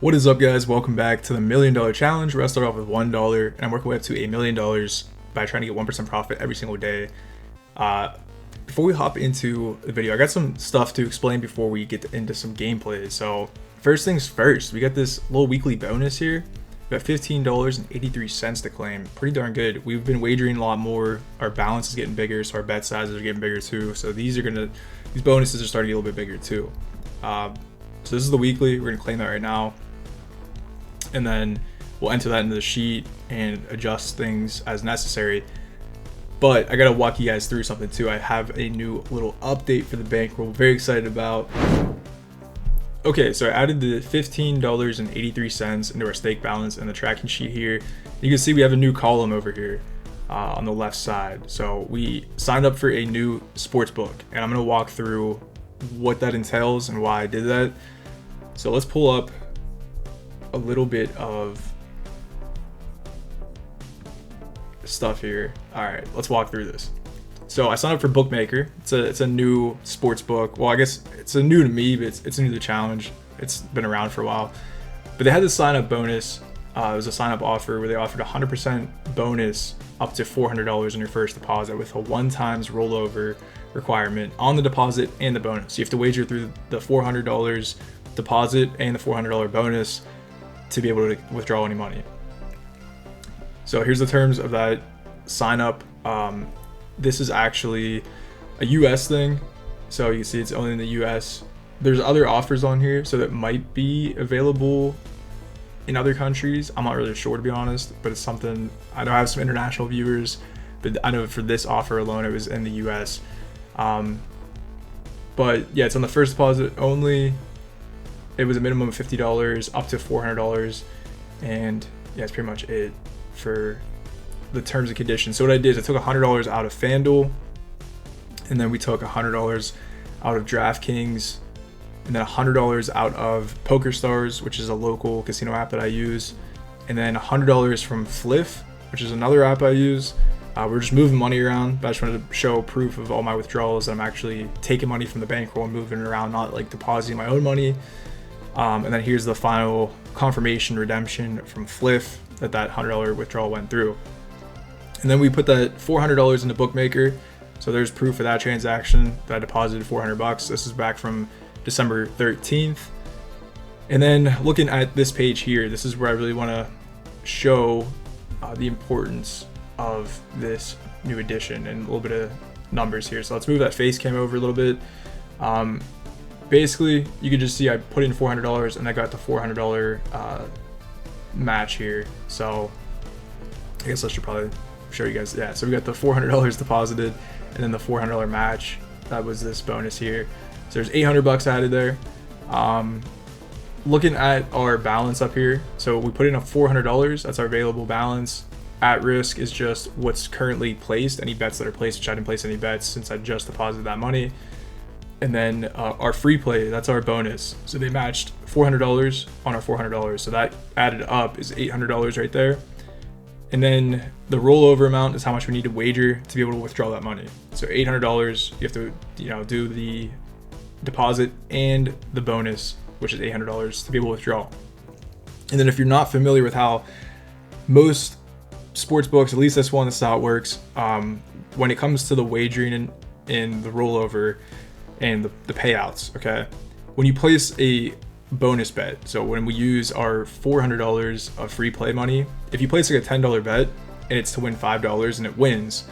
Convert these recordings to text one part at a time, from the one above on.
What is up, guys? Welcome back to the $1 Million Challenge, where I start off with $1 and I work my way up to $1 million by trying to get 1% profit every single day. Before we hop into the video, I got some stuff to explain before we get into some gameplay. So first things first, we got this little weekly bonus here. We got $15.83 to claim. Pretty darn good. We've been wagering a lot more. Our balance is getting bigger, so our bet sizes are getting bigger too. So these bonuses are starting to get a little bit bigger too. So this is the weekly. We're gonna claim that right now, and then we'll enter that into the sheet and adjust things as necessary. But I gotta walk you guys through something too. I have a new little update for the bankroll. Very excited about. Okay, so I added the $15.83 into our stake balance and the tracking sheet here. You can see we have a new column over here on the left side. So we signed up for a new sports book, and I'm gonna walk through what that entails and why I did that. So let's pull up a little bit of stuff here. All right, let's walk through this. So I signed up for Bookmaker. It's a new sports book. Well, I guess it's a new to me, but it's new to the challenge. It's been around for a while. But they had this sign up bonus. It was a sign up offer where they offered 100% bonus up to $400 in your first deposit with a 1x rollover requirement on the deposit and the bonus. You have to wager through the $400 deposit and the $400 bonus to be able to withdraw any money. So here's the terms of that sign up. This is actually a US thing, so you can see it's only in the US. There's other offers on here, so that might be available in other countries. I'm not really sure, to be honest, but it's something. I know I have some international viewers, but I know for this offer alone it was in the US. But yeah, it's on the first deposit only. It was a minimum of $50 up to $400, and yeah, that's pretty much it for the terms and conditions. So what I did is I took $100 out of FanDuel, and then we took $100 out of DraftKings, and then $100 out of PokerStars, which is a local casino app that I use, and then $100 from Fliff, which is another app I use. We're just moving money around, but I just wanted to show proof of all my withdrawals that I'm actually taking money from the bankroll and moving it around, not like depositing my own money. And then here's the final confirmation redemption from Fliff that $100 withdrawal went through. And then we put that $400 into Bookmaker. So there's proof of that transaction that I deposited $400. This is back from December 13th. And then looking at this page here, this is where I really want to show the importance of this new addition and a little bit of numbers here. So let's move that face cam over a little bit. Basically, you can just see I put in $400 and I got the $400 match here. So I guess I should probably show you guys. Yeah, so we got the $400 deposited and then the $400 match. That was this bonus here. So there's $800 added there. Looking at our balance up here, so we put in a $400. That's our available balance. At risk is just what's currently placed, any bets that are placed, which I didn't place any bets since I just deposited that money. And then our free play, that's our bonus. So they matched $400 on our $400. So that added up is $800 right there. And then the rollover amount is how much we need to wager to be able to withdraw that money. So $800, you have to, do the deposit and the bonus, which is $800 to be able to withdraw. And then if you're not familiar with how most sports books, at least this one, this is how it works. When it comes to the wagering and the rollover and the payouts, okay, when you place a bonus bet, so when we use our $400 of free play money, if you place like a $10 bet and it's to win $5 and it wins,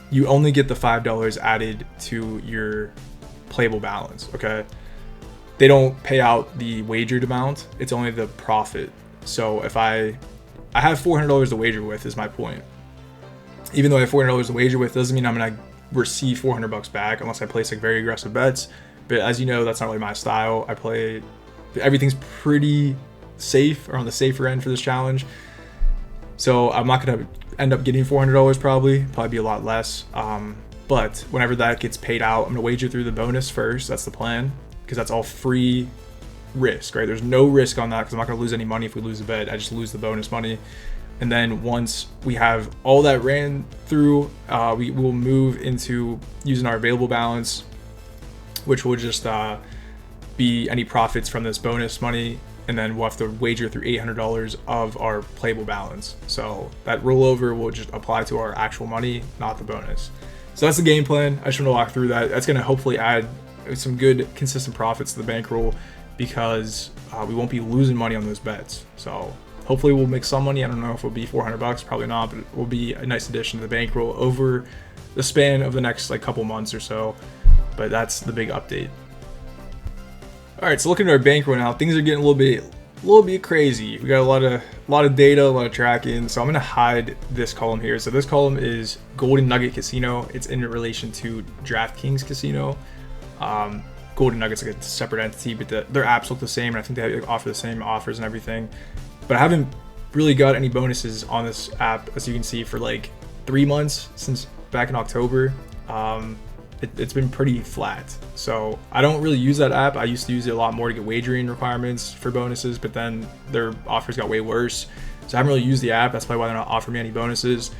you only get the $5 added to your playable balance. Okay, they don't pay out the wagered amount, it's only the profit. So if I have $400 to wager with, is my point. Even though I have $400 to wager with, doesn't mean I'm gonna receive $400 back unless I place like very aggressive bets. But as you know, that's not really my style. Everything's pretty safe, or on the safer end for this challenge. So I'm not gonna end up getting $400 probably be a lot less. But whenever that gets paid out, I'm gonna wager through the bonus first. That's the plan, because that's all free risk, right? There's no risk on that because I'm not gonna lose any money if we lose a bet. I just lose the bonus money. And then once we have all that ran through, we will move into using our available balance, which will just be any profits from this bonus money and then we'll have to wager through $800 of our playable balance. So that rollover will just apply to our actual money, not the bonus. So that's the game plan. I just want to walk through that. That's going to hopefully add some good consistent profits to the bankroll, because we won't be losing money on those bets. So hopefully we'll make some money. I don't know if it'll be $400, probably not, but it will be a nice addition to the bankroll over the span of the next like couple months or so. But that's the big update. All right, so looking at our bankroll now, things are getting a little bit crazy. We got a lot of data, a lot of tracking. So I'm gonna hide this column here. So this column is Golden Nugget Casino. It's in relation to DraftKings Casino. Golden Nugget's like a separate entity, but their apps look the same, and I think they offer the same offers and everything. But I haven't really got any bonuses on this app, as you can see, for like 3 months since back in October. It's been pretty flat. So I don't really use that app. I used to use it a lot more to get wagering requirements for bonuses, but then their offers got way worse. So I haven't really used the app. That's probably why they're not offering me any bonuses.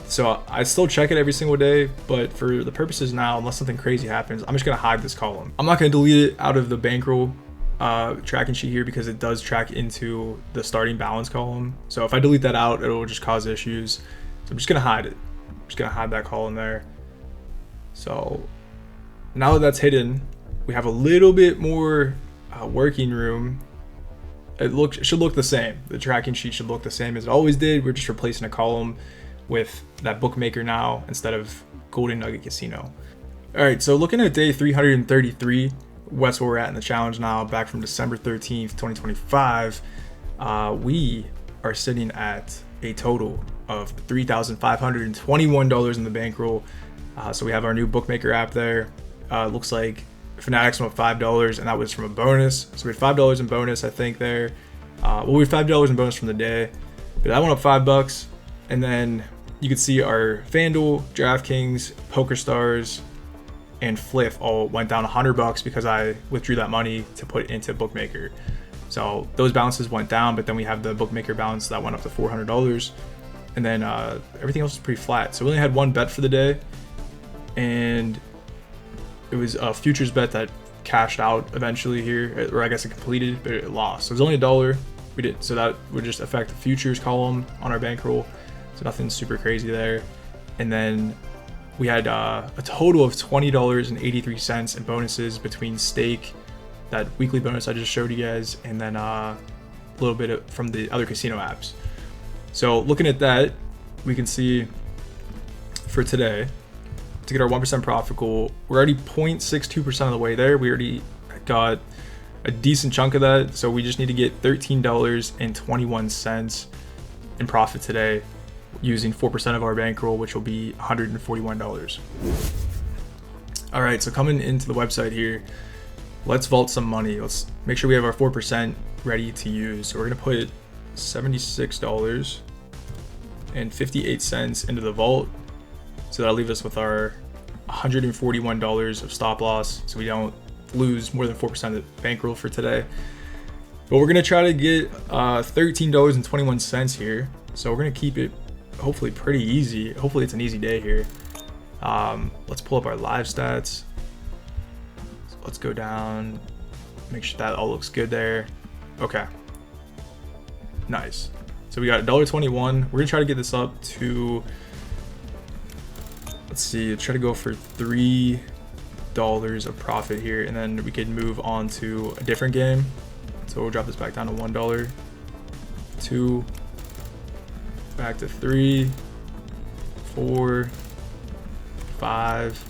So I still check it every single day, but for the purposes now, unless something crazy happens, I'm just gonna hide this column. I'm not gonna delete it out of the bankroll tracking sheet here, because it does track into the starting balance column. So if I delete that out, it'll just cause issues. So I'm just gonna hide it. I'm just gonna hide that column there. So now that that's hidden, we have a little bit more working room. It should look the same. The tracking sheet should look the same as it always did. We're just replacing a column with that bookmaker now instead of Golden Nugget Casino. All right, so looking at day 333, that's where we're at in the challenge now, back from December 13th, 2025. We are sitting at a total of $3,521 in the bankroll. So we have our new bookmaker app there. Looks like Fanatics went $5, and that was from a bonus. So we had $5 in bonus, I think, there. We had $5 in bonus from the day, but that went up $5. And then you can see our FanDuel, DraftKings, PokerStars, and Fliff all went down $100 because I withdrew that money to put into bookmaker. So those balances went down, but then we have the bookmaker balance that went up to $400. And then everything else is pretty flat. So we only had one bet for the day, and it was a futures bet that cashed out eventually here, or I guess it completed, but it lost. So it was only $1. So that would just affect the futures column on our bankroll. So nothing super crazy there. And then we had a total of $20.83 in bonuses between stake, that weekly bonus I just showed you guys, and then a little bit from the other casino apps. So looking at that, we can see for today, to get our 1% profit goal, we're already 0.62% of the way there. We already got a decent chunk of that. So we just need to get $13.21 in profit today, using 4% of our bankroll, which will be $141. All right, so coming into the website here, let's vault some money. Let's make sure we have our 4% ready to use. So we're gonna put $76.58 into the vault. So that'll leave us with our $141 of stop loss, so we don't lose more than 4% of the bankroll for today. But we're gonna try to get $13.21 here. So we're gonna keep it hopefully pretty easy. Hopefully it's an easy day here. Let's pull up our live stats. So let's go down, make sure that all looks good there. Okay, nice. So we got $1.21. We're gonna try to get this up to, let's see, try to go for $3 of profit here, and then we could move on to a different game. So we'll drop this back down to $1, 2, back to 3, 4, 5.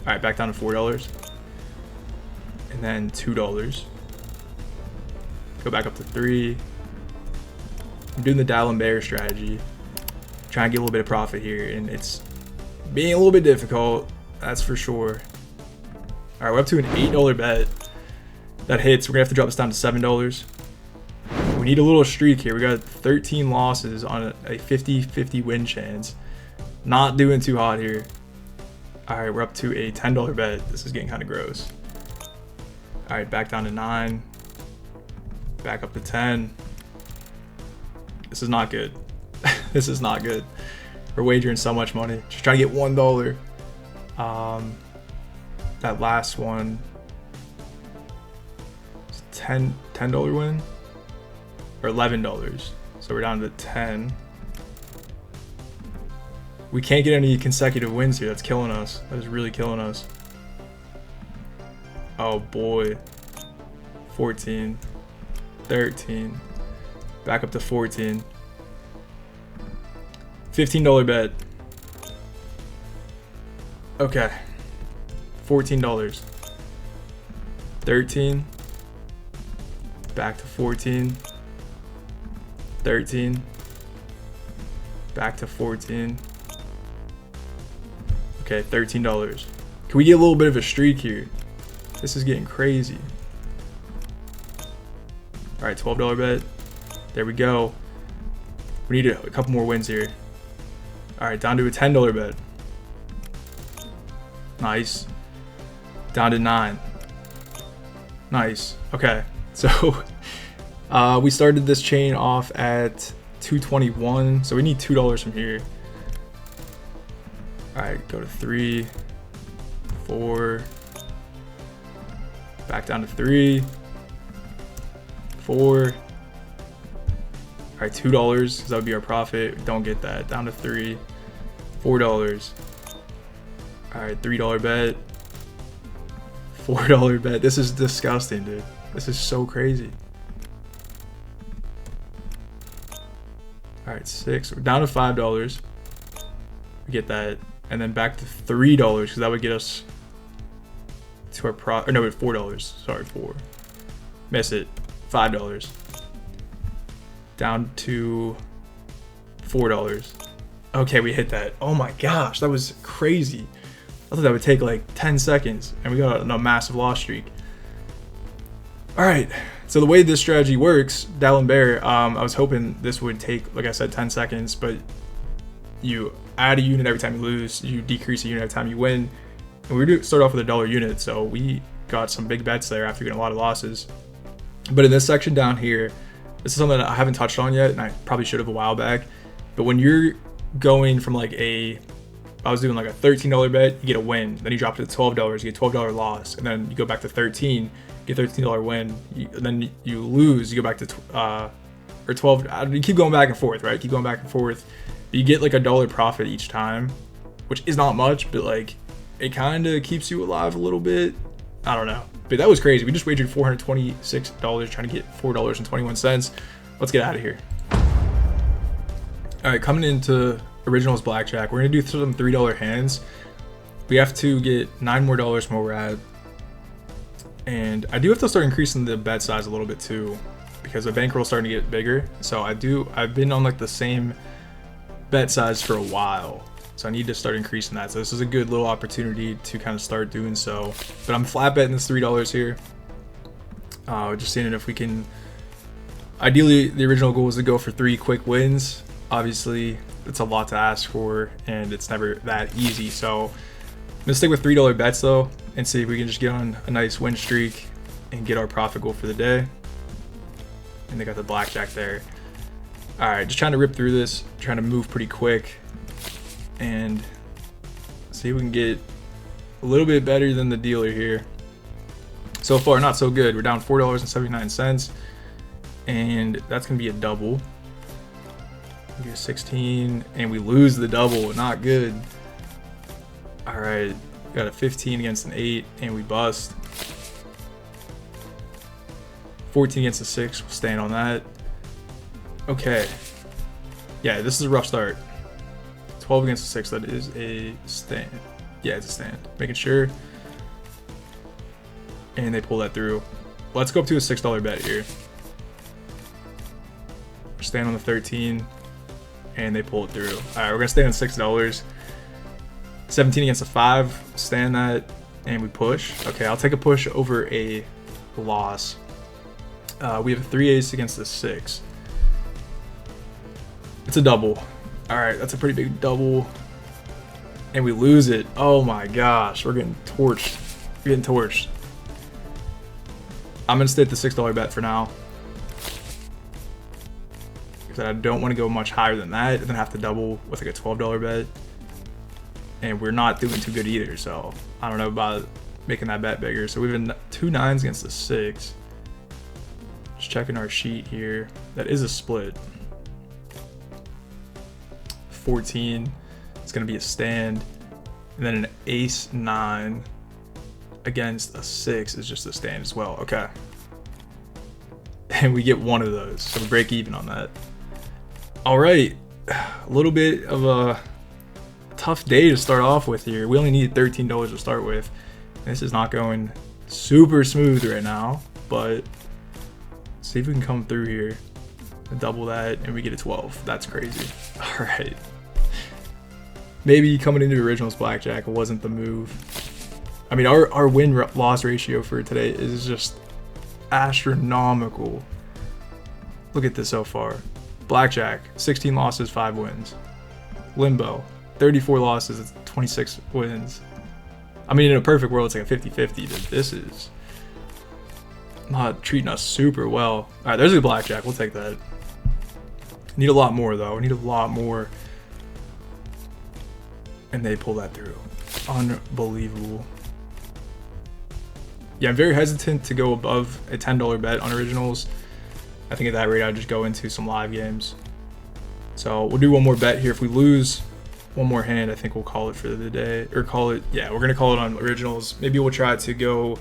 All right, back down to $4, and then $2. Go back up to 3. I'm doing the Dial and Bear strategy, trying to get a little bit of profit here, and it's being a little bit difficult, that's for sure. All right, we're up to an $8 bet that hits. We're gonna have to drop this down to $7. We need a little streak here. We got 13 losses on a 50-50 win chance. Not doing too hot here. All right, we're up to a $10 bet. This is getting kind of gross. All right, back down to 9. Back up to 10. This is not good. This is not good. We're wagering so much money. Just trying to get $1. That last one, $10 win or $11. So we're down to 10. We can't get any consecutive wins here. That's killing us. That is really killing us. Oh boy. 14, 13, back up to 14. $15 bet. Okay. $14. 13. Back to 14. 13. Back to 14. Okay, $13. Can we get a little bit of a streak here? This is getting crazy. All right, $12 bet. There we go. We need a couple more wins here. All right, down to a $10 bet. Nice. Down to 9. Nice. Okay, so we started this chain off at 221, so we need $2 from here. All right, go to 3, 4, back down to 3, 4. All right, $2, because that would be our profit. Don't get that. Down to 3, $4. All right, $3 bet, $4 bet. This is disgusting, dude. This is so crazy. All right, 6. We're down to $5. We get that, and then back to $3, because that would get us to our pro. Or no, wait, $4. Sorry, 4. Miss it. $5. Down to $4. Okay, we hit that. Oh my gosh, that was crazy. I thought that would take like 10 seconds, and we got a massive loss streak. All right, so the way this strategy works, Dow and Bear, I was hoping this would take, like I said, 10 seconds, but you add a unit every time you lose, you decrease a unit every time you win. And we do start off with $1 unit, so we got some big bets there after getting a lot of losses. But in this section down here, this is something that I haven't touched on yet, and I probably should have a while back. But when you're going from like I was doing like a $13 bet, you get a win. Then you drop it to $12, you get $12 loss. And then you go back to 13, you get $13 win. And then you lose, you go back to or 12. You keep going back and forth, right? Keep going back and forth. But you get like $1 profit each time, which is not much, but like it kind of keeps you alive a little bit. I don't know. But that was crazy. We just wagered $426 trying to get $4.21. Let's get out of here. All right, coming into Originals Blackjack, we're gonna do some $3 hands. We have to get $9 more from where we're at. And I do have to start increasing the bet size a little bit too, because the bankroll's starting to get bigger. So I've been on like the same bet size for a while. So I need to start increasing that. So this is a good little opportunity to kind of start doing so. But I'm flat betting this $3 here. Just seeing if we can. Ideally, the original goal was to go for 3 quick wins. Obviously, it's a lot to ask for, and it's never that easy. So I'm gonna stick with $3 bets though, and see if we can just get on a nice win streak and get our profit goal for the day. And they got the blackjack there. All right, just trying to rip through this, trying to move pretty quick, and see if we can get a little bit better than the dealer here. So far, not so good. We're down $4.79, and that's gonna be a double. We get 16, and we lose the double. Not good. All right, got a 15 against an 8, and we bust. 14 against a 6. We'll stand on that. Okay. Yeah, this is a rough start. 12 against a 6. That is a stand. Yeah, it's a stand. Making sure. And they pull that through. Let's go up to a $6 bet here. Stand on the 13. And they pull it through. All right, we're gonna stay on $6. 17 against a 5. Stand that. And we push. Okay, I'll take a push over a loss. We have a 3 ace against the 6. It's a double. All right, that's a pretty big double. And we lose it. Oh my gosh, we're getting torched. We're getting torched. I'm gonna stay at the $6 bet for now, because I don't want to go much higher than that and then have to double with like a $12 bet. And we're not doing too good either, so I don't know about making that bet bigger. So we have 2 9s against the 6. Just checking our sheet here. That is a split. 14. It's going to be a stand. And then an ace 9 against a 6 is just a stand as well. Okay. And we get one of those. So we break even on that. All right. A little bit of a tough day to start off with here. We only need $13 to start with. This is not going super smooth right now, but see if we can come through here and double that and we get a 12. That's crazy. All right. Maybe coming into originals blackjack wasn't the move. I mean, our win-loss ratio for today is just astronomical. Look at this so far. Blackjack, 16 losses, 5 wins. Limbo, 34 losses, 26 wins. I mean, in a perfect world, it's like a 50-50, but this is not treating us super well. All right, there's a blackjack. We'll take that. Need a lot more, though. We need a lot more. And they pull that through. Unbelievable. Yeah, I'm very hesitant to go above a $10 bet on originals. I think at that rate, I'd just go into some live games. So we'll do one more bet here. If we lose one more hand, I think we'll call it for the day. Or call it, yeah, we're going to call it on originals. Maybe we'll try to go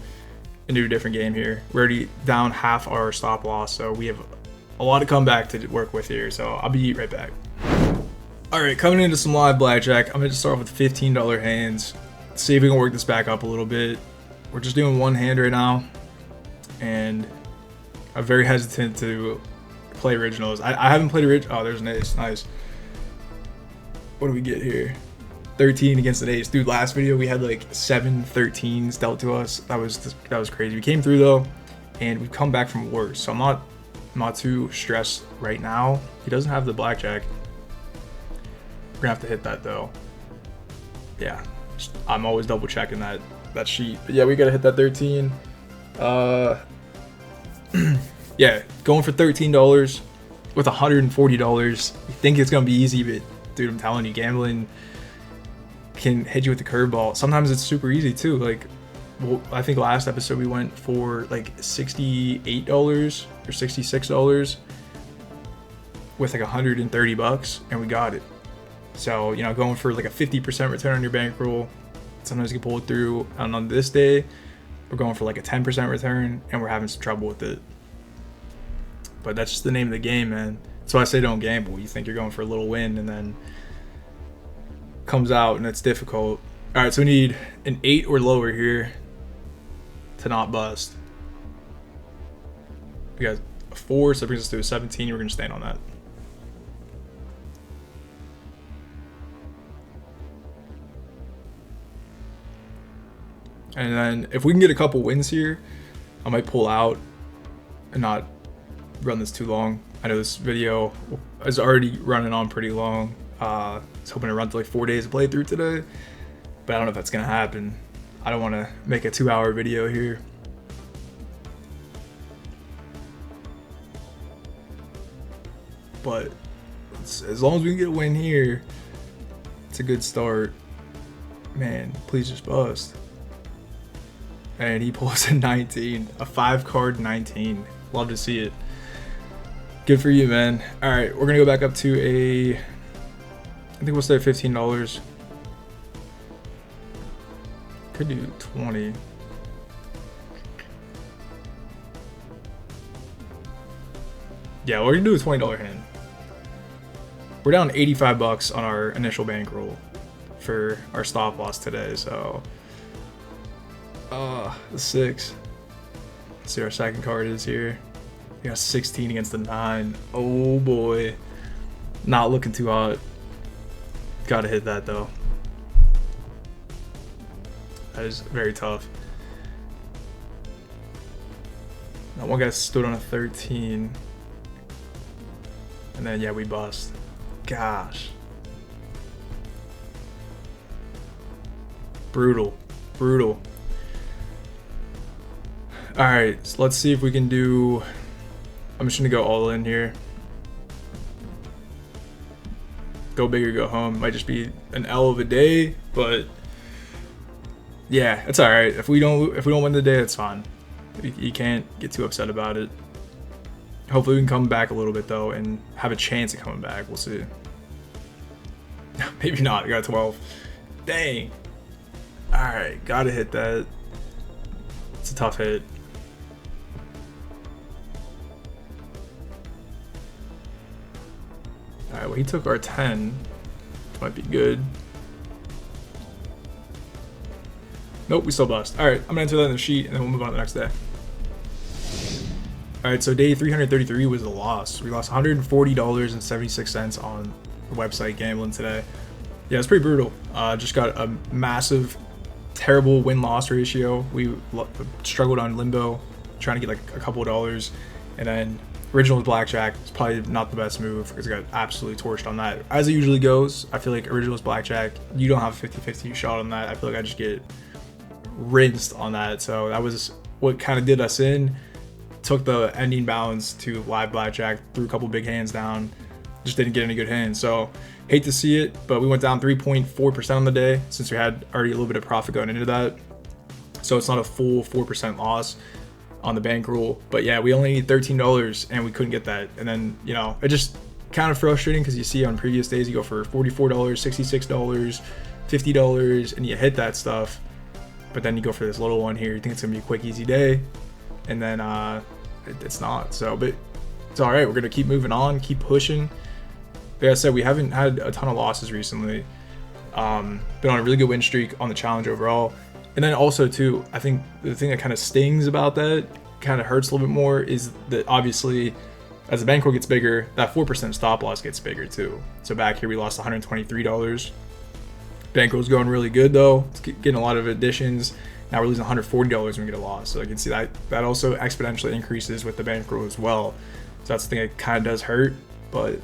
into a different game here. We're already down half our stop loss, so we have a lot to come back to work with here. So I'll be right back. All right, coming into some live blackjack. I'm going to start off with $15 hands. See if we can work this back up a little bit. We're just doing one hand right now. And I'm very hesitant to play originals. I haven't played original. Oh, there's an ace. Nice. What do we get here? 13 against an ace. Dude, last video we had like 7 13s dealt to us. That was crazy. We came through though, and we've come back from worse. So I'm not too stressed right now. He doesn't have the blackjack. We're gonna have to hit that though. Yeah, I'm always double checking that sheet. But yeah, we gotta hit that 13. Yeah, going for $13 with $140. You think it's gonna be easy, but dude, I'm telling you, gambling can hit you with the curveball. Sometimes it's super easy too. Like, well, I think last episode we went for like $68 or $66 with like $130, and we got it. So, you know, going for like a 50% return on your bankroll, sometimes you can pull it through. And on this day, we're going for like a 10% return, and we're having some trouble with it. But that's just the name of the game, man. That's why I say don't gamble. You think you're going for a little win, and then comes out and it's difficult. All right, so we need an 8 or lower here to not bust. We got a 4, so that brings us to a 17. We're gonna stand on that. And then if we can get a couple wins here, I might pull out and not run this too long. I know this video is already running on pretty long. I was hoping to run to like 4 days of playthrough today, but I don't know if that's gonna happen. I don't want to make a 2-hour video here. But as long as we can get a win here, it's a good start. Man, please just bust. And he pulls a 19, a 5-card 19. Love to see it. Good for you, man. All right, we're gonna go back up to a, I think we'll stay at $15. Could do 20. Yeah, we're gonna do a $20 hand. We're down $85 on our initial bankroll for our stop loss today, so the 6. Let's see what our second card is here. We got 16 against the 9. Oh boy. Not looking too hot. Gotta hit that though. That is very tough. That one guy stood on a 13. And then yeah, we bust. Gosh. Brutal. Brutal. Alright, so let's see if we can do, I'm just gonna go all in here. Go big or go home. Might just be an L of a day, but yeah, it's alright. If we don't win the day, it's fine. You can't get too upset about it. Hopefully we can come back a little bit though and have a chance at coming back. We'll see. Maybe not. I got 12. Dang. Alright, gotta hit that. It's a tough hit. Alright, well he took our 10. Might be good. Nope, we still bust. Alright, I'm gonna enter that in the sheet and then we'll move on to the next day. Alright, so day 333 was a loss. We lost $140.76 on the website gambling today. Yeah, it's pretty brutal. Just got a massive, terrible win-loss ratio. We struggled on limbo, trying to get like a couple of dollars. And then originals blackjack is probably not the best move because it got absolutely torched on that. As it usually goes, I feel like originals blackjack, you don't have a 50-50 shot on that. I feel like I just get rinsed on that. So that was what kind of did us in. Took the ending balance to live blackjack, threw a couple big hands down, just didn't get any good hands. So hate to see it, but we went down 3.4% on the day since we had already a little bit of profit going into that. So it's not a full 4% loss on the bankroll. But yeah, we only need $13 and we couldn't get that. And then, you know, it just kind of frustrating because you see on previous days you go for $44, $66, $50, and you hit that stuff. But then you go for this little one here, you think it's gonna be a quick, easy day, and then it's not. So, but it's all right. We're gonna keep moving on, keep pushing. Like I said, we haven't had a ton of losses recently. Been on a really good win streak on the challenge overall. And then also too, I think the thing that kind of stings about that, kind of hurts a little bit more, is that obviously as the bankroll gets bigger, that 4% stop loss gets bigger too. So back here we lost $123. Bankroll's going really good though. It's getting a lot of additions. Now we're losing $140 when we get a loss. So you can see that also exponentially increases with the bankroll as well. So that's the thing that kind of does hurt, but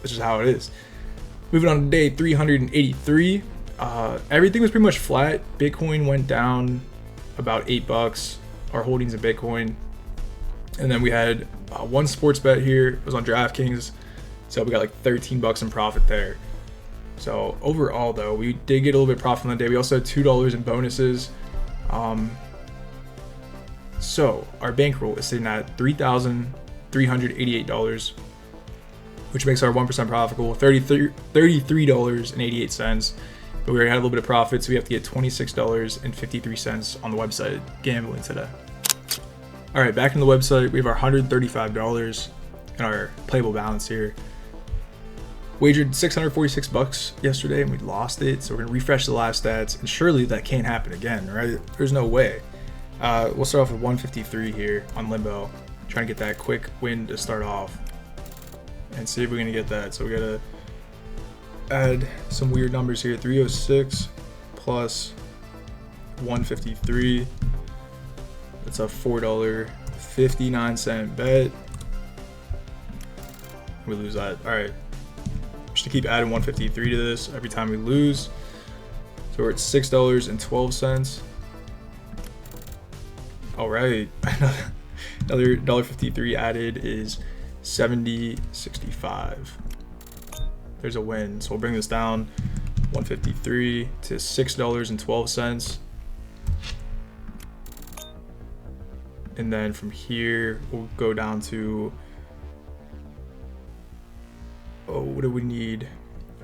it's just how it is. Moving on to day 383. Everything was pretty much flat. Bitcoin went down about $8, our holdings of Bitcoin. And then we had one sports bet here. It was on DraftKings. So we got like $13 in profit there. So overall though, we did get a little bit of profit on the day. We also had $2 in bonuses. So our bankroll is sitting at $3,388, which makes our 1% profit goal $33.88. But we already had a little bit of profit, so we have to get $26.53 on the website gambling today. All right, back in the website, we have our $135 in our playable balance here. Wagered $646 yesterday and we lost it, so we're gonna refresh the live stats, and surely that can't happen again, right? There's no way. We'll start off with 153 here on limbo, trying to get that quick win to start off and see if we're gonna get that. So we gotta add some weird numbers here. 306 plus 153, that's a $4.59 bet. We lose that. All right, just to keep adding 153 to this every time we lose. So we're at $6.12. All right, another $1.53 added is $70.65. There's a win. So we'll bring this down 153 to $6.12. And then from here, we'll go down to, oh, what do we need?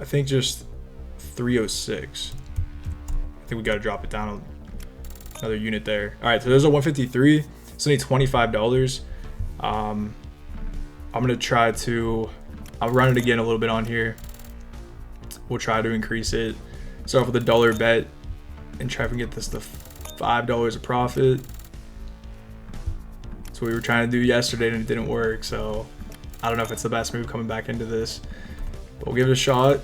I think just 306. I think we got to drop it down another unit there. All right, so there's a 153. So I need $25. I'm gonna try to, I'll run it again a little bit on here. We'll try to increase it. Start off with $1 bet and try to get this to $5 of profit. That's what we were trying to do yesterday and it didn't work. So I don't know if it's the best move coming back into this, but we'll give it a shot.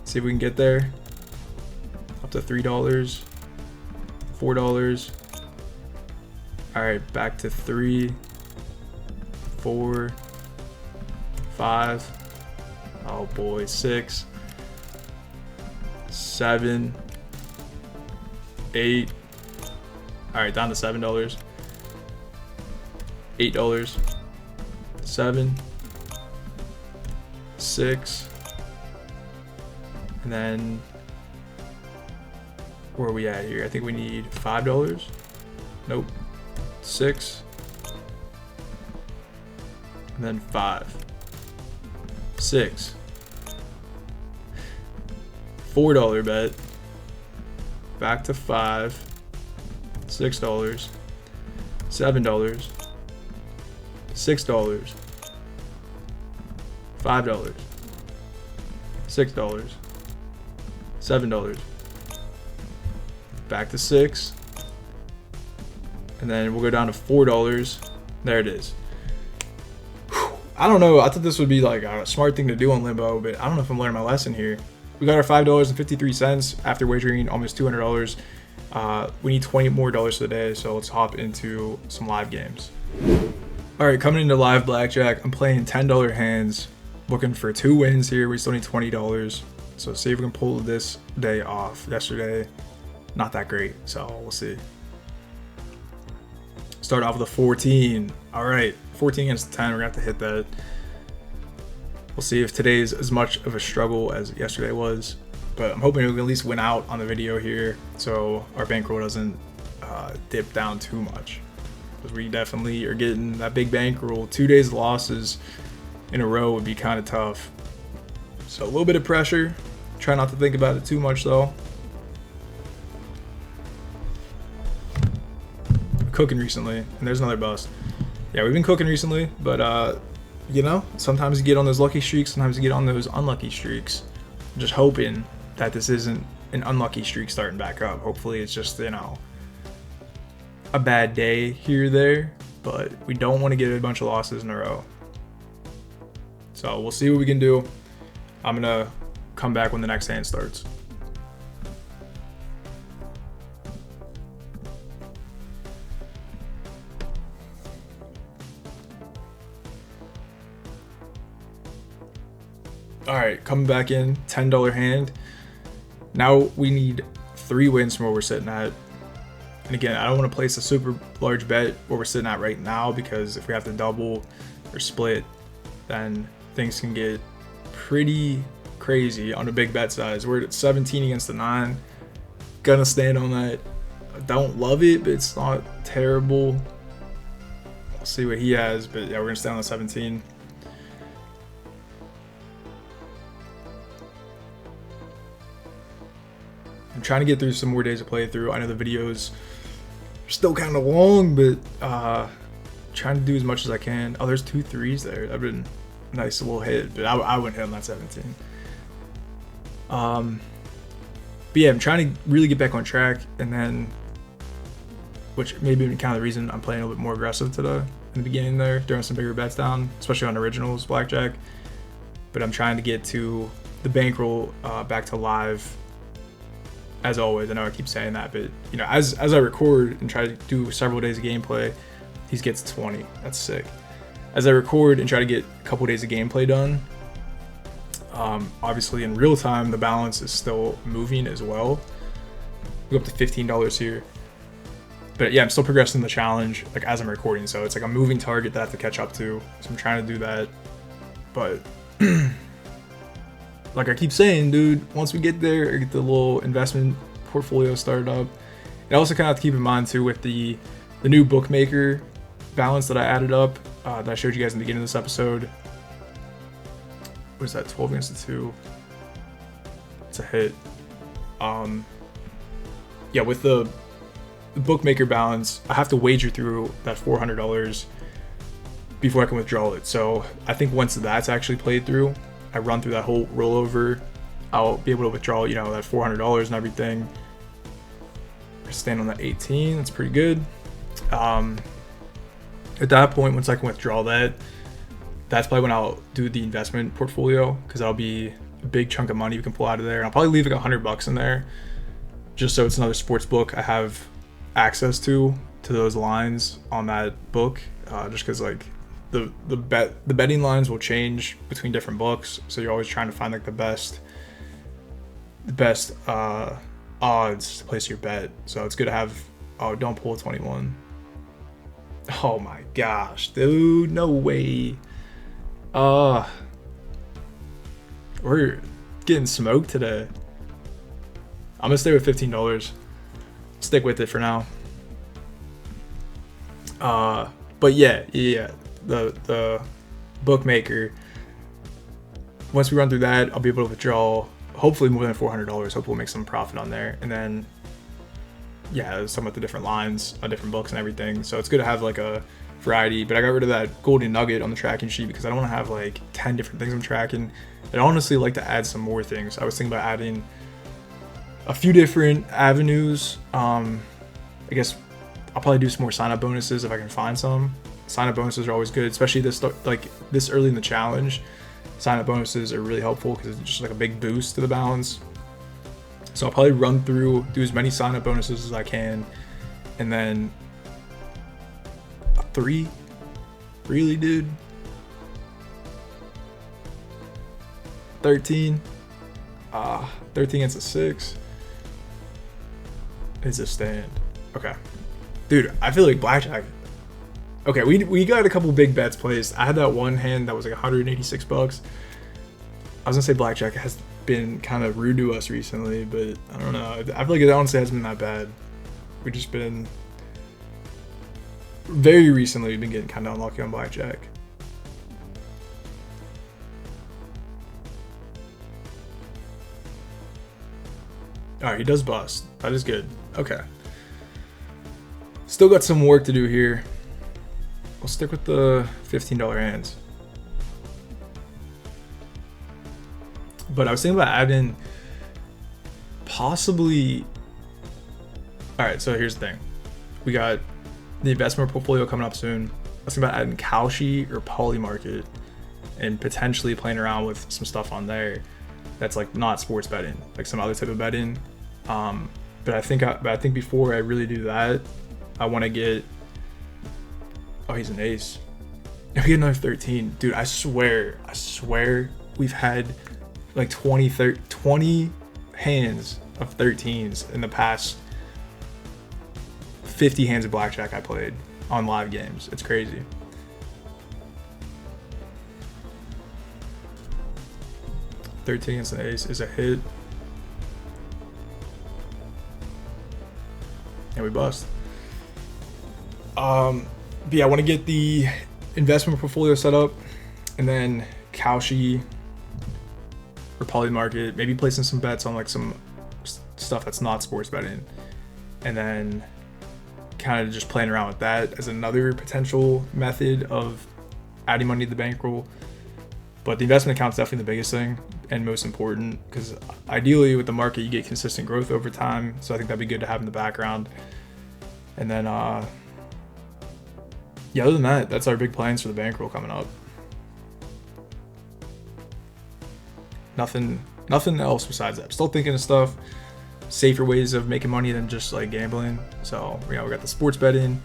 See if we can get there. Up to $3, $4. All right, back to 3, 4, 5. Oh boy, 6, 7, 8. All right, down to $7, $8, 7, 6, and then where are we at here? I think we need $5. Nope. 6, and then 5, 6, $4 bet, back to 5, $6, $7, $6, $5, $6, $7, back to 6, and then we'll go down to $4. There it is. Whew. I don't know. I thought this would be like a smart thing to do on Limbo, but I don't know if I'm learning my lesson here. We got our $5.53 after wagering almost $200. We need $20 more today, so let's hop into some live games. All right, coming into live blackjack, I'm playing $10 hands, looking for 2 wins here. We still need $20, so see if we can pull this day off. Yesterday, not that great, so we'll see. Start off with a 14. All right, 14 against 10, we're gonna have to hit that. We'll see if today's as much of a struggle as yesterday was, but I'm hoping we can at least win out on the video here so our bankroll doesn't dip down too much. Because we definitely are getting that big bankroll. 2 days losses in a row would be kind of tough. So a little bit of pressure. Try not to think about it too much though. Cooking recently, and there's another bust. Yeah, we've been cooking recently, but you know, sometimes you get on those lucky streaks, sometimes you get on those unlucky streaks. I'm just hoping that this isn't an unlucky streak starting back up. Hopefully it's just, you know, a bad day here or there, but we don't want to get a bunch of losses in a row. So we'll see what we can do. I'm gonna come back when the next hand starts. All right, coming back in, $10 hand. Now we need 3 wins from where we're sitting at. And again, I don't want to place a super large bet where we're sitting at right now, because if we have to double or split, then things can get pretty crazy on a big bet size. We're at 17 against the 9. Gonna stand on that. I don't love it, but it's not terrible. We'll see what he has, but yeah, we're gonna stand on the 17. I'm trying to get through some more days of playthrough. I know the videos are still kind of long, but trying to do as much as I can. Oh, there's 2 3s there. That'd been a nice little hit, but I wouldn't hit on that 17. But yeah, I'm trying to really get back on track, and then, which may be kind of the reason I'm playing a little bit more aggressive today in the beginning there, throwing some bigger bets down, especially on originals blackjack. But I'm trying to get to the bankroll back to live. As always, I know I keep saying that, but you know, as I record and try to do several days of gameplay, he gets 20. That's sick. As I record and try to get a couple days of gameplay done, obviously in real time the balance is still moving as well. We go up to $15 here, but yeah, I'm still progressing the challenge like as I'm recording, so it's like a moving target that I have to catch up to. So I'm trying to do that, but. Like I keep saying, dude, once we get there, get the little investment portfolio started up. And also kind of have to keep in mind too with the new bookmaker balance that I added up, that I showed you guys in the beginning of this episode. What is that, 12 against the 2? It's a hit. Yeah, with the bookmaker balance, I have to wager through that $400 before I can withdraw it. So I think once that's actually played through, I run through that whole rollover, I'll be able to withdraw, you know, that $400 and everything. Stand on that 18, that's pretty good. At that point, once I can withdraw that, that's probably when I'll do the investment portfolio, because that'll be a big chunk of money we can pull out of there. And I'll probably leave like $100 in there, just so it's another sports book I have access to those lines on that book, just because like the betting lines will change between different books, so you're always trying to find like the best odds to place your bet. So it's good to have. Oh, don't pull a 21. Oh my gosh, dude, no way. We're getting smoked today. I'm gonna stay with $15. Stick with it for now. But yeah. The bookmaker. Once we run through that, I'll be able to withdraw hopefully more than $400. Hopefully we'll make some profit on there. And then, yeah, some of the different lines on different books and everything. So it's good to have like a variety, but I got rid of that golden nugget on the tracking sheet because I don't want to have like 10 different things I'm tracking. I'd honestly like to add some more things. I was thinking about adding a few different avenues. I guess I'll probably do some more sign up bonuses if I can find some. Sign up bonuses are always good, especially this early in the challenge. Sign up bonuses are really helpful because it's just like a big boost to the balance. So I'll probably run through, do as many sign up bonuses as I can, and then a 3. Really, dude? 13. 13 against a 6. It's a stand. Okay. Dude, I feel like blackjack. Okay, we got a couple big bets placed. I had that one hand that was like 186 bucks. I was gonna say blackjack has been kind of rude to us recently, but I don't know. I feel like it honestly hasn't been that bad. We've just been very recently we've been getting kind of unlucky on blackjack. Alright, he does bust. That is good. Okay. Still got some work to do here. We'll stick with the $15 hands. But I was thinking about adding possibly... Alright, so here's the thing. We got the investment portfolio coming up soon. I was thinking about adding Kalshi or Polymarket and potentially playing around with some stuff on there that's like not sports betting, like some other type of betting. But I think before I really do that, I want to get... Oh, he's an ace. We get another 13. Dude, I swear we've had like 20 hands of 13s in the past 50 hands of blackjack I played on live games. It's crazy. $13 against an ace is a hit. And we bust. But yeah, I want to get the investment portfolio set up, and then Kalshi or Polymarket, maybe placing some bets on like some stuff that's not sports betting, and then kind of just playing around with that as another potential method of adding money to the bankroll. But the investment account is definitely the biggest thing and most important, because ideally with the market you get consistent growth over time, so I think that'd be good to have in the background. And then yeah, other than that, that's our big plans for the bankroll coming up. Nothing else besides that. I'm still thinking of stuff, safer ways of making money than just like gambling. So we got the sports betting,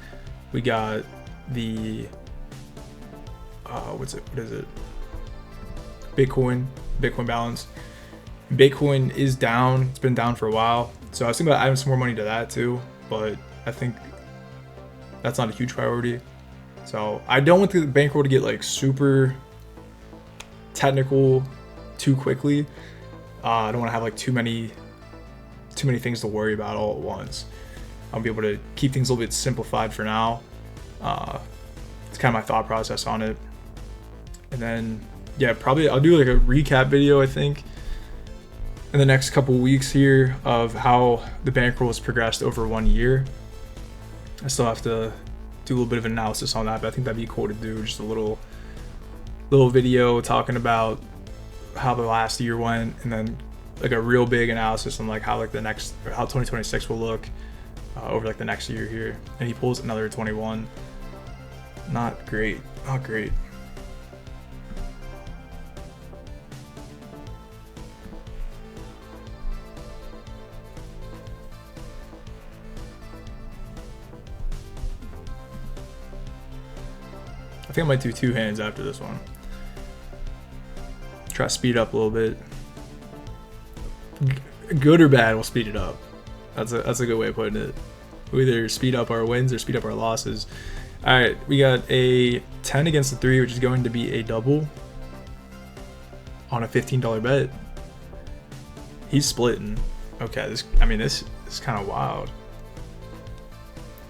we got the what is it? Bitcoin balance. Bitcoin is down. It's been down for a while. So I was thinking about adding some more money to that too, but I think that's not a huge priority. So I don't want the bankroll to get like super technical too quickly. I don't want to have like too many things to worry about all at once. I'll be able to keep things a little bit simplified for now. It's kind of my thought process on it. And then yeah, probably I'll do like a recap video, I think, in the next couple weeks here of how the bankroll has progressed over 1 year. I still have to do a little bit of analysis on that, but I think that'd be cool to do, just a little video talking about how the last year went, and then like a real big analysis on like how like how 2026 will look over like the next year here. And he pulls another 21. Not great. I think I might do 2 hands after this one. Try to speed up a little bit. Good or bad, we'll speed it up. That's a good way of putting it. We'll either speed up our wins or speed up our losses. All right, we got a 10 against the 3, which is going to be a double on a $15 bet. He's splitting. Okay, this is kind of wild.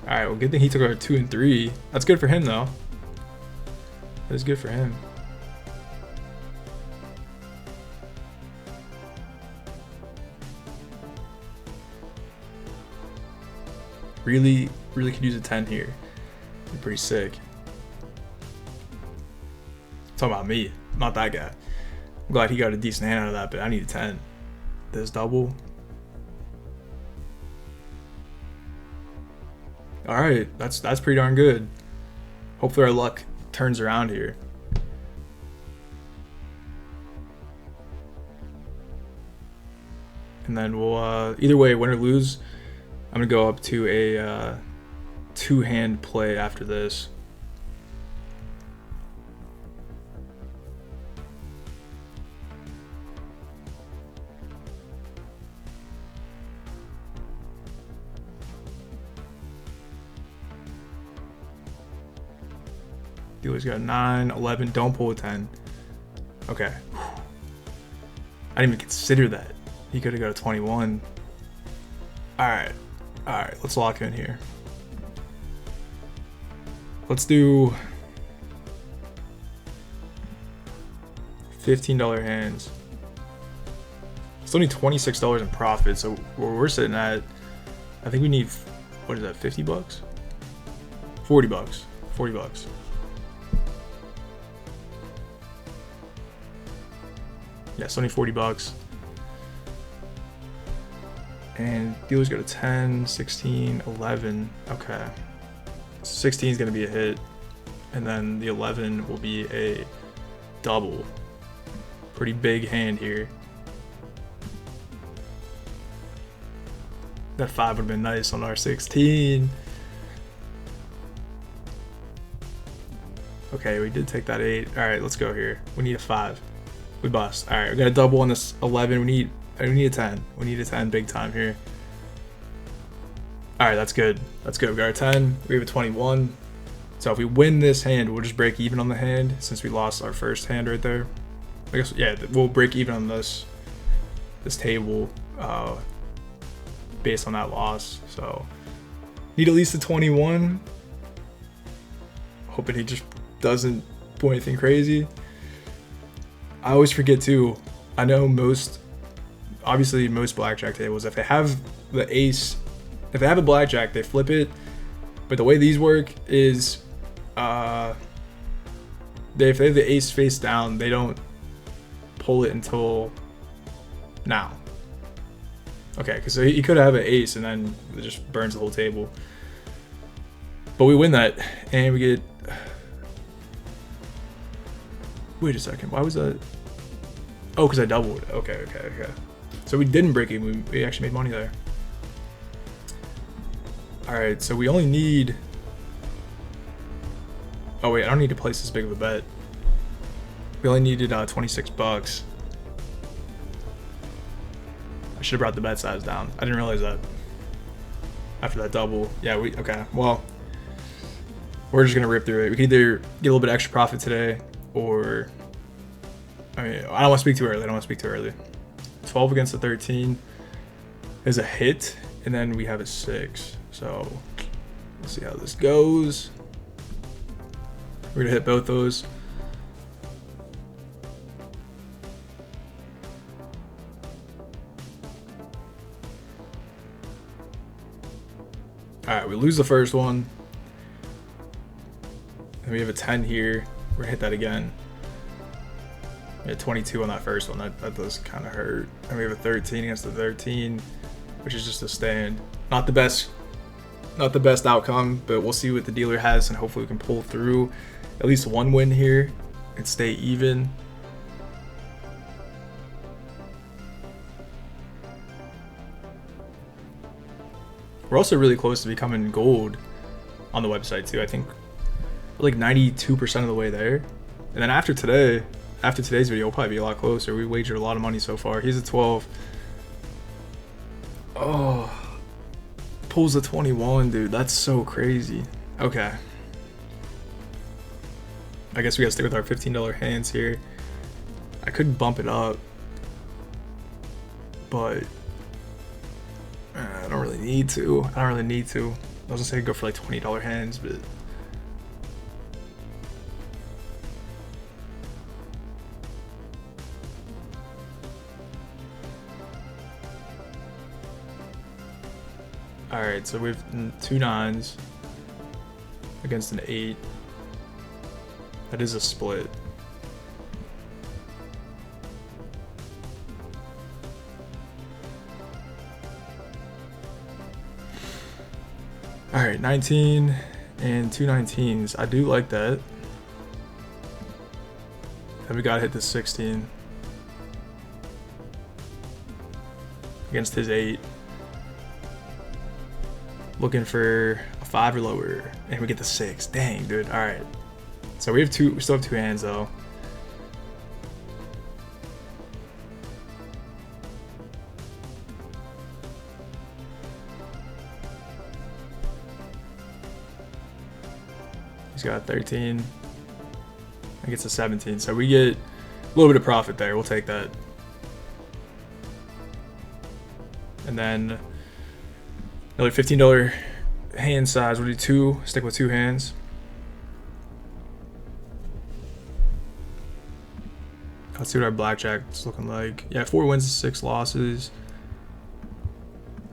All right, well, good thing he took our 2 and 3. That's good for him though. That is good for him. Really could use a 10 here. Be pretty sick. Talking about me, not that guy. I'm glad he got a decent hand out of that, but I need a 10. This double. All right, that's pretty darn good. Hopefully our luck turns around here. And then we'll either way, win or lose, I'm gonna go up to a 2-hand play after this. Dealer's got 9, 11. Don't pull a 10. Okay. I didn't even consider that. He could have got a 21. All right. Let's lock in here. Let's do $15 hands. Still need $26 in profit. So where we're sitting at, I think we need, what is that, 50 bucks? 40 bucks. 40 bucks. Yeah, it's only 40 bucks. And dealer's got a 10, 16, 11. Okay. 16 is going to be a hit. And then the 11 will be a double. Pretty big hand here. That 5 would have been nice on our 16. Okay, we did take that 8. All right, let's go here. We need a 5. We bust. All right, we got a double on this 11. We need a 10. We need a 10 big time here. All right, that's good. That's good. We got our 10. We have a 21. So if we win this hand, we'll just break even on the hand since we lost our first hand right there. I guess, yeah, we'll break even on this table based on that loss. So need at least a 21. Hoping he just doesn't pull anything crazy. I always forget too. I know obviously most blackjack tables, if they have the ace, if they have a blackjack, they flip it. But the way these work is, if they have the ace face down, they don't pull it until now. Okay, because he could have an ace and then it just burns the whole table. But we win that, and we get. Wait a second, why was that? Oh, because I doubled. Okay. So we didn't break even, we actually made money there. Alright, so we only need... Oh wait, I don't need to place this big of a bet. We only needed 26 bucks. I should have brought the bet size down. I didn't realize that. After that double. Yeah, okay, well, we're just gonna rip through it. We can either get a little bit extra profit today, or, I mean, I don't want to speak too early. 12 against the 13 is a hit, and then we have a 6. So let's see how this goes. We're gonna hit both those. All right, we lose the first one, and we have a 10 here. We're gonna hit that again. We had 22 on that first one. That does kind of hurt. And we have a 13 against the 13, which is just a stand. Not the best outcome, but we'll see what the dealer has, and hopefully we can pull through at least one win here and stay even. We're also really close to becoming gold on the website too. I think we're like 92% of the way there. And then after today's video, we'll probably be a lot closer. We wagered a lot of money so far. He's a 12. Oh, pulls a 21, dude. That's so crazy. Okay. I guess we gotta stick with our $15 hands here. I could bump it up, but I don't really need to. I was gonna say go for like $20 hands, but All right, so we have 2 9s against an 8. That is a split. All right, 19 and 2 19s. I do like that. And we gotta hit the 16 against his 8. Looking for a 5 or lower, and we get the 6. Dang, dude. All right. So we still have 2 hands though. He's got a 13. He gets a 17. So we get a little bit of profit there. We'll take that. And then another $15 hand size. We'll do 2. Stick with 2 hands. Let's see what our blackjack is looking like. Yeah, 4 wins and 6 losses.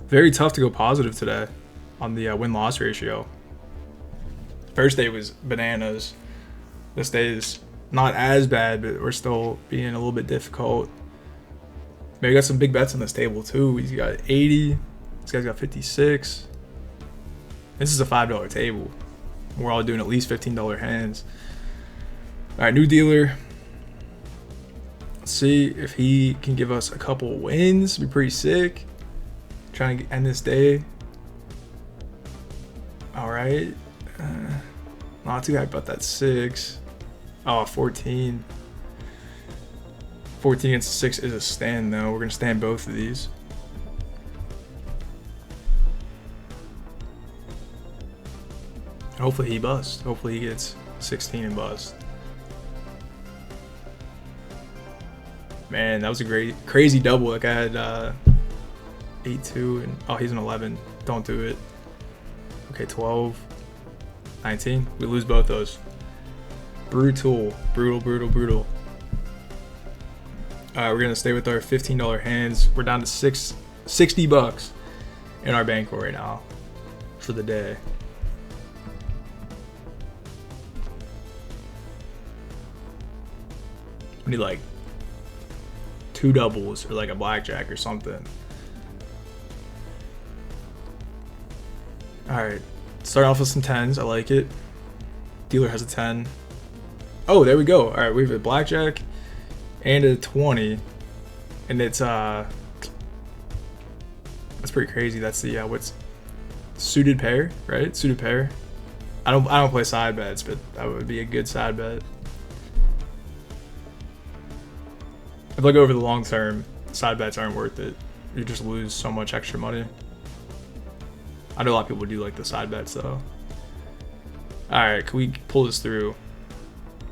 Very tough to go positive today on the win-loss ratio. First day was bananas. This day is not as bad, but we're still being a little bit difficult. Maybe got some big bets on this table too. He's got 80. This guy's got 56. This is a $5 table. We're all doing at least $15 hands. All right, new dealer. Let's see if he can give us a couple wins. Be pretty sick. Trying to end this day. All right. Not too happy about that 6. Oh, 14. 14 against 6 is a stand though. We're gonna stand both of these. Hopefully he busts. Hopefully he gets 16 and bust. Man, that was a crazy double. Like I had 8-2 and oh, he's an 11. Don't do it. Okay, 12, 19. We lose both those. Brutal. All right, we're gonna stay with our $15 hands. We're down to $60 in our bankroll right now for the day. We need like 2 doubles or like a blackjack or something. All right, start off with some 10s. I like it. Dealer has a 10. Oh, there we go. All right, we have a blackjack and a 20, and it's that's pretty crazy. That's the what's suited pair, right? Suited pair. I don't play side bets, but that would be a good side bet. I feel like over the long term, side bets aren't worth it. You just lose so much extra money. I know a lot of people do like the side bets though. All right, can we pull this through?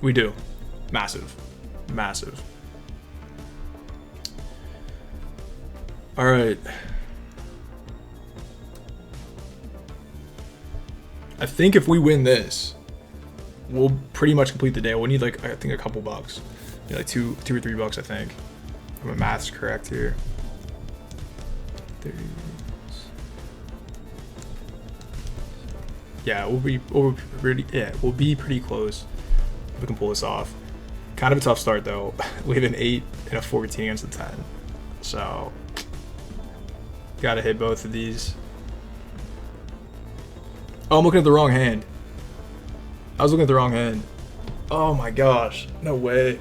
We do. Massive. All right. I think if we win this, we'll pretty much complete the day. We'll need like, I think a couple bucks. Like $2 or $3, I think. If my math's correct here. 30. Yeah, we'll be pretty close if we can pull this off. Kind of a tough start though. We have an 8 and a 14 against a 10. So gotta hit both of these. Oh, I'm looking at the wrong hand. I was looking at the wrong hand. Oh my gosh. No way.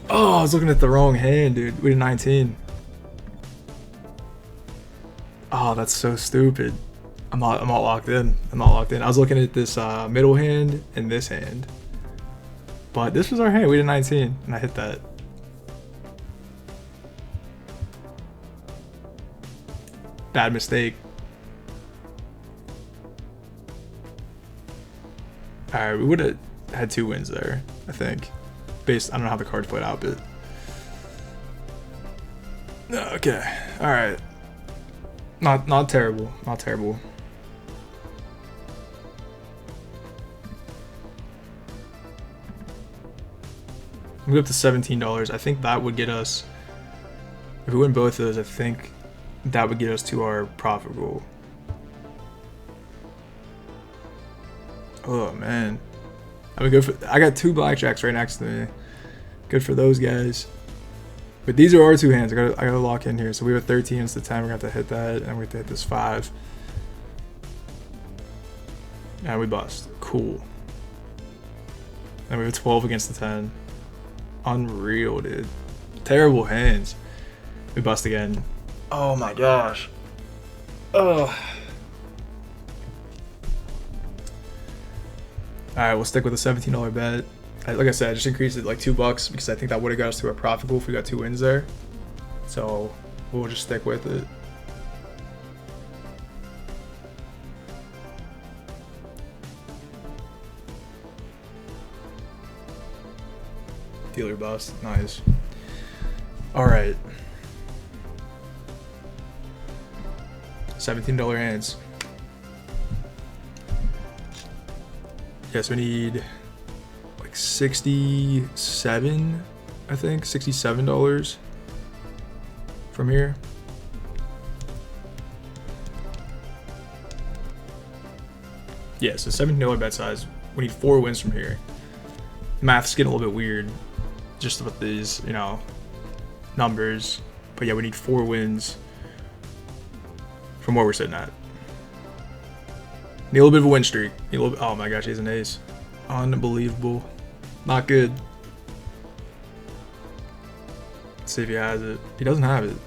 Oh, I was looking at the wrong hand, dude. We did 19. Oh, that's so stupid. I'm not locked in. I was looking at this middle hand and this hand. But this was our hand. We did 19 and I hit that. Bad mistake. Alright, we would have had 2 wins there, I think. I don't know how the cards played out, but okay. Alright. Not terrible. We go up to $17. I think that would get us, if we win both of those, I think That would get us to our profit goal. Oh man, I mean, I got 2 blackjacks right next to me. Good for those guys. But these are our 2 hands. I gotta lock in here. So we have a 13 against the 10. We're gonna have to hit that, and we have to hit this 5. And we bust. Cool. And we have a 12 against the 10. Unreal, dude. Terrible hands. We bust again. Oh my gosh. Ugh. Alright, we'll stick with a $17 bet. Like I said, I just increased it like $2 because I think that would have got us to a profit goal if we got 2 wins there. So we'll just stick with it. Dealer bust. Nice. Alright. $17 hands. Yes, we need like 67, I think. $67 from here. Yeah, so $17 bet size. We need 4 wins from here. Math's getting a little bit weird just with these, you know, numbers. But yeah, we need 4 wins from where we're sitting at. Need a little bit of a win streak. Oh my gosh, he's an ace. Unbelievable. Not good. Let's see if he has it. He doesn't have it.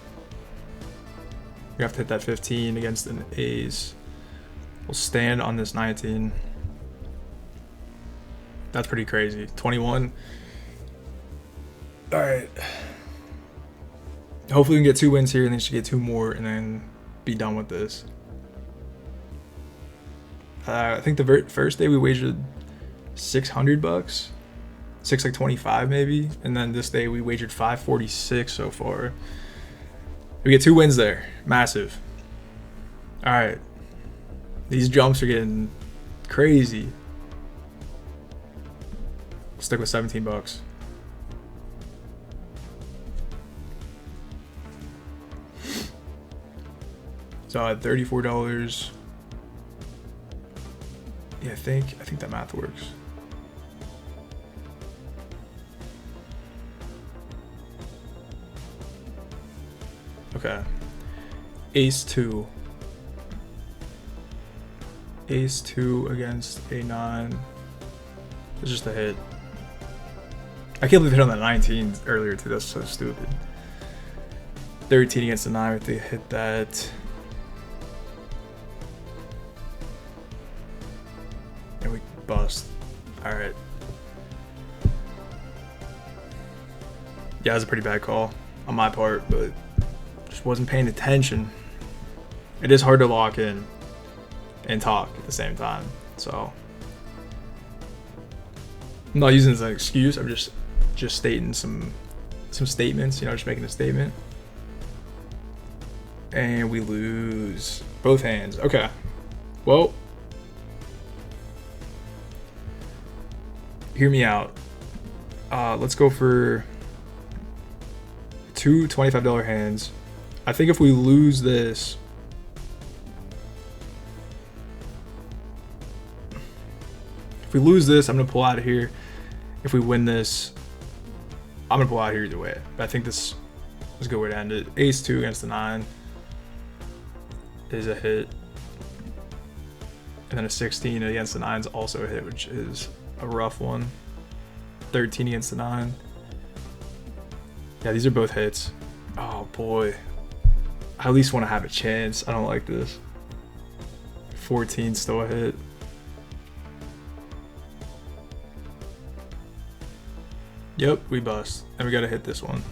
We have to hit that 15 against an ace. We'll stand on this 19. That's pretty crazy. 21. Alright. Hopefully we can get 2 wins here and then should get 2 more and then be done with this. I think the first day we wagered $600, 625 maybe, and then this day we wagered 546 so far. We get 2 wins there, massive. All right, these jumps are getting crazy. Stick with $17. So at $34. Yeah, I think that math works. Okay. Ace 2. Ace 2 against a 9. It's just a hit. I can't believe it hit on the 19 earlier too. That's so stupid. 13 against the 9. We have to hit that. And we bust. Alright. Yeah, that was a pretty bad call on my part, but just wasn't paying attention. It is hard to lock in and talk at the same time, so I'm not using it as an excuse. I'm just stating some statements, you know, just making a statement. And we lose both hands. Okay, well, hear me out. Let's go for 2 $25 hands. I think if we lose this, I'm gonna pull out of here. If we win this, I'm gonna pull out here either way. But I think this is a good way to end it. Ace 2 against the 9 is a hit. And then a 16 against the 9 is also a hit, which is a rough one. 13 against the 9. Yeah, these are both hits. Oh boy. I at least want to have a chance. I don't like this. 14 still a hit. Yep, we bust. And we gotta hit this one.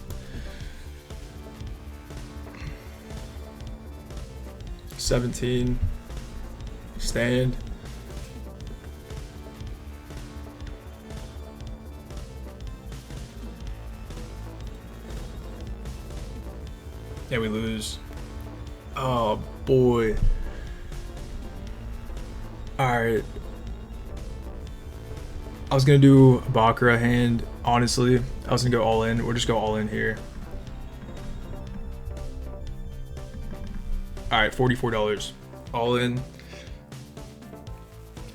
$17. Stand. Yeah, we lose. Oh boy. Alright. I was gonna do a Baccarat hand, honestly. I was gonna go all in. We'll just go all in here. All right, $44 all in.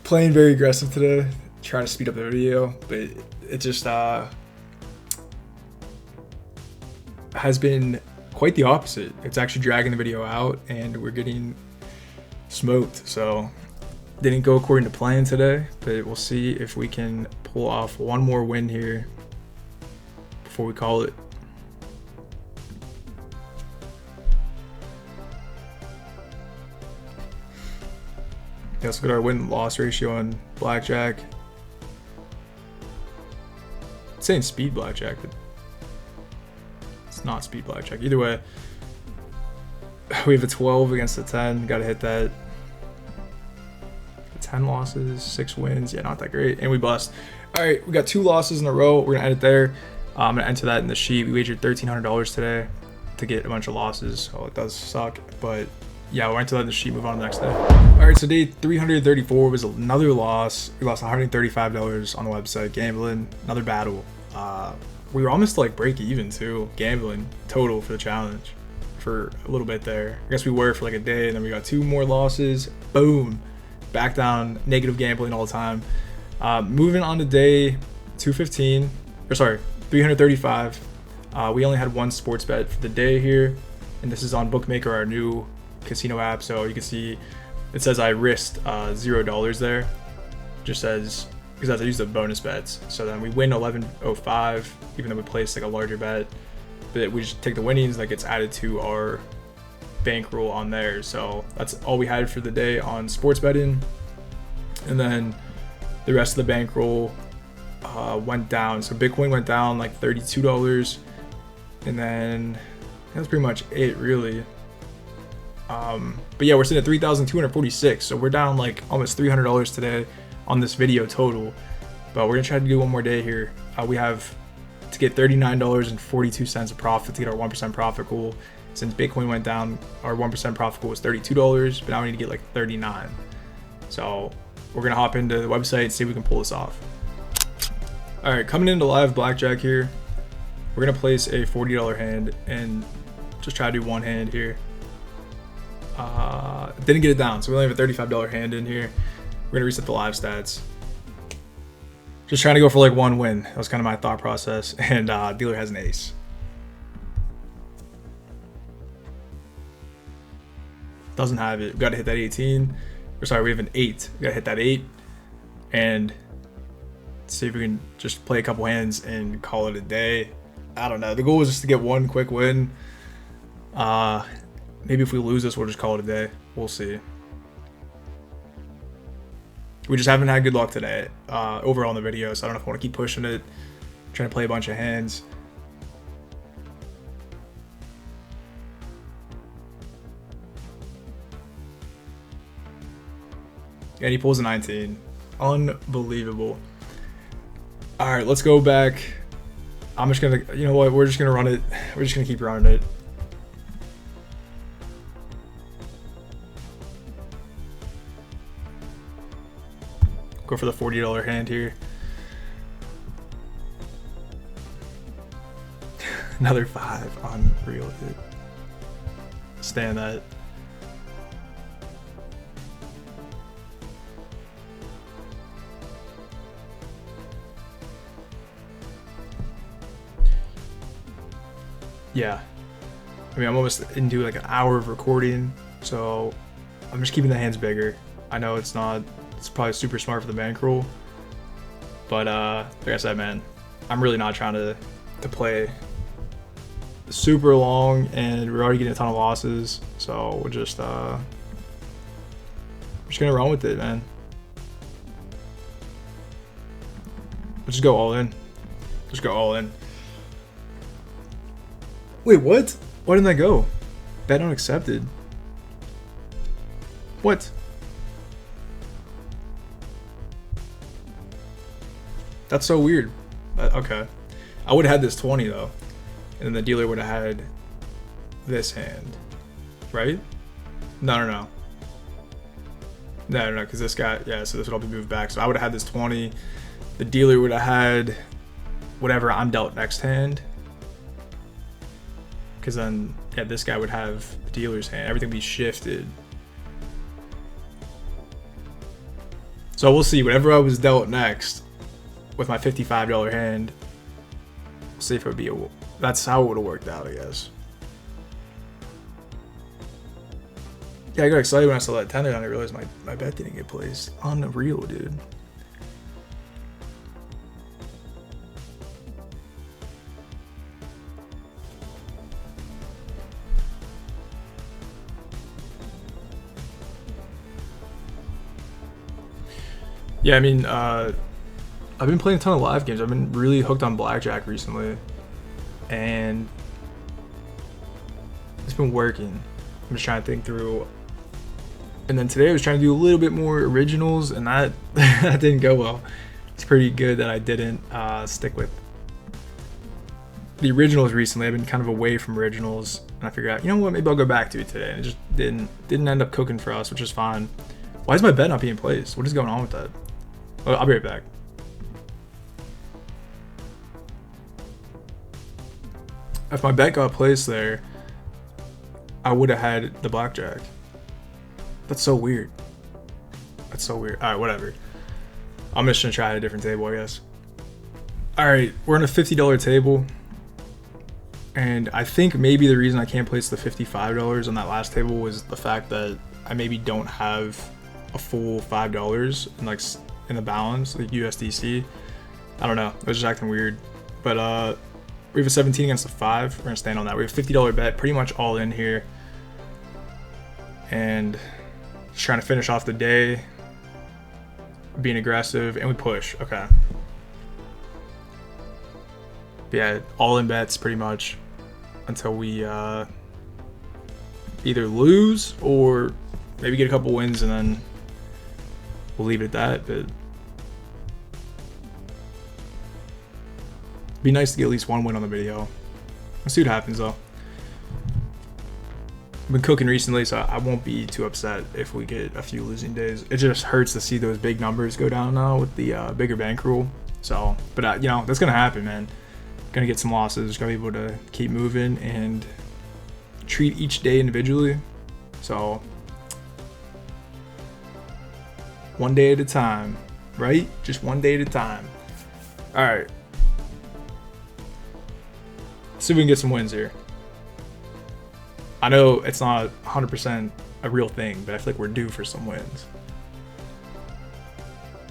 Playing very aggressive today, trying to speed up the video, but it just has been quite the opposite. It's actually dragging the video out and we're getting smoked. So didn't go according to plan today, but we'll see if we can pull off one more win here before we call it. Yeah, let's look at our win-loss ratio on blackjack. It's saying speed blackjack, but it's not speed blackjack. Either way, we have a 12 against a 10. Got to hit that. 10 losses, 6 wins. Yeah, not that great. And we bust. All right, we got 2 losses in a row. We're going to end it there. I'm going to enter that in the sheet. We wagered $1,300 today to get a bunch of losses. Oh, it does suck, but yeah, we'll enter that in the sheet. Move on to the next day. All right, so day 334 was another loss. We lost $135 on the website gambling. Another battle. We were almost like break even too, gambling total for the challenge for a little bit there. I guess we were for like a day, and then we got 2 more losses. Boom, back down, negative gambling all the time. Moving on to day 215, or sorry, 335. We only had 1 sports bet for the day here, and this is on Bookmaker, our new casino app. So you can see it says I risked $0 there, just says because I used the bonus bets. So then we win 11.05, even though we placed like a larger bet, but we just take the winnings that gets added to our bankroll on there. So that's all we had for the day on sports betting, and then the rest of the bankroll went down. So Bitcoin went down like $32, and then that's pretty much it really. But yeah, we're sitting at 3,246, so we're down like almost $300 today on this video total. But we're gonna try to do one more day here. We have to get $39.42 of profit to get our 1% profit goal. Since Bitcoin went down, our 1% profit goal was $32, but now we need to get like 39. So we're gonna hop into the website and see if we can pull this off. All right, coming into live blackjack here, we're gonna place a $40 hand and just try to do one hand here. Didn't get it down, so we only have a $35 hand in here. We're gonna reset the live stats. Just trying to go for like 1 win. That was kind of my thought process. And dealer has an ace. Doesn't have it. We gotta hit that 18. Or sorry, we have an 8. We gotta hit that 8 and see if we can just play a couple hands and call it a day. I don't know. The goal was just to get 1 quick win. Maybe if we lose this, we'll just call it a day. We'll see. We just haven't had good luck today overall in the video, so I don't know if I want to keep pushing it. I'm trying to play a bunch of hands. And he pulls a 19. Unbelievable. All right, let's go back. I'm just gonna, you know what? We're just gonna run it. We're just gonna keep running it. Go for the $40 hand here. Another 5. Unreal, dude. Stand that. Yeah. I mean, I'm almost into like an hour of recording, so I'm just keeping the hands bigger. I know it's probably super smart for the bankroll, but like I said, man, I'm really not trying to play super long, and we're already getting a ton of losses, so we're just gonna run with it, man. Let's just go all in. Just go all in. Wait, what? Why didn't that go? Bet unaccepted. What? That's so weird. Okay. I would have had this 20 though. And then the dealer would have had this hand. Right? No, because this guy, yeah, so this would all be moved back. So I would have had this 20. The dealer would have had whatever I'm dealt next hand. because then yeah, this guy would have the dealer's hand. Everything would be shifted. So we'll see. Whatever I was dealt next with my $55 hand, we'll see if it would be that's how it would have worked out, I guess. Yeah, I got excited when I saw that tender and I realized my bet didn't get placed. Unreal, dude. Yeah, I mean, I've been playing a ton of live games. I've been really hooked on blackjack recently, and it's been working. I'm just trying to think through. And then today I was trying to do a little bit more originals, and that that didn't go well. It's pretty good that I didn't stick with the originals recently. I've been kind of away from originals, and I figured out, you know what, maybe I'll go back to it today. And it just didn't end up cooking for us, which is fine. Why is my bet not being placed? What is going on with that? Oh, I'll be right back. If my bet got placed there, I would have had the blackjack. That's so weird. That's so weird. All right, whatever. I'm just gonna try a different table, I guess. All right, we're on a $50 table, and I think maybe the reason I can't place the $55 on that last table was the fact that I maybe don't have a full $5 in the balance, like USDC. I don't know. It was just acting weird. But we have a 17 against a 5. We're gonna stand on that. We have a $50 bet, pretty much all in here, and just trying to finish off the day, being aggressive, and we push. Okay. But yeah, all in bets pretty much until we either lose or maybe get a couple wins, and then we'll leave it at that. But it'd be nice to get at least one win on the video. Let's see what happens though. I've been cooking recently, so I won't be too upset if we get a few losing days. It just hurts to see those big numbers go down now with the bigger bankroll. So, but you know, that's gonna happen, man. Gonna get some losses. Gonna be able to keep moving and treat each day individually. So, one day at a time, right? Just one day at a time. All right. Let's see if we can get some wins here. I know it's not 100% a real thing, but I feel like we're due for some wins.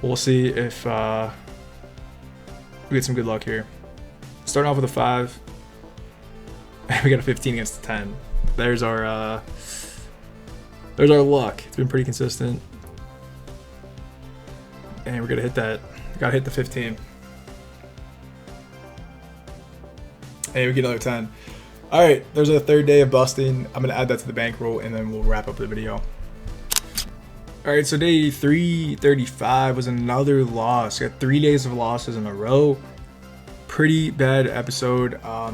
We'll see if we get some good luck here. Starting off with a 5. We got a 15 against a 10. There's our luck. It's been pretty consistent. And we're gonna hit that. Gotta hit the 15. Hey, we get another 10. All right, there's a third day of busting. I'm gonna add that to the bankroll, and then we'll wrap up the video. All right, so day 335 was another loss. Got 3 days of losses in a row. Pretty bad episode. I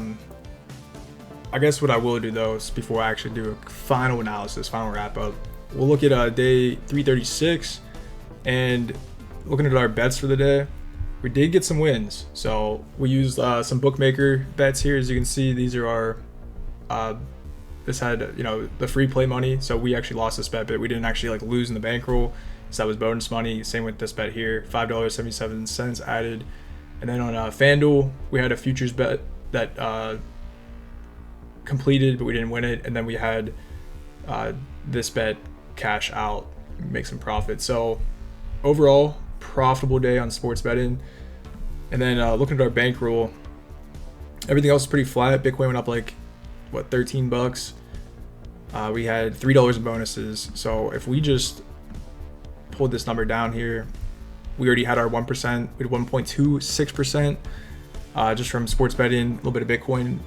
guess what I will do though is before I actually do a final analysis, final wrap up, we'll look at day 336 and looking at our bets for the day. We did get some wins. So we used some bookmaker bets here. As you can see, these are our, this had, you know, the free play money. So we actually lost this bet, but we didn't actually like lose in the bankroll. So that was bonus money. Same with this bet here, $5.77 added. And then on FanDuel, we had a futures bet that completed, but we didn't win it. And then we had this bet cash out, make some profit. So overall, profitable day on sports betting. And then looking at our bankroll, everything else is pretty flat. Bitcoin went up like what, 13 bucks. We had $3 in bonuses. So if we just pulled this number down here, we already had our 1%. We had 1.26% just from sports betting, a little bit of Bitcoin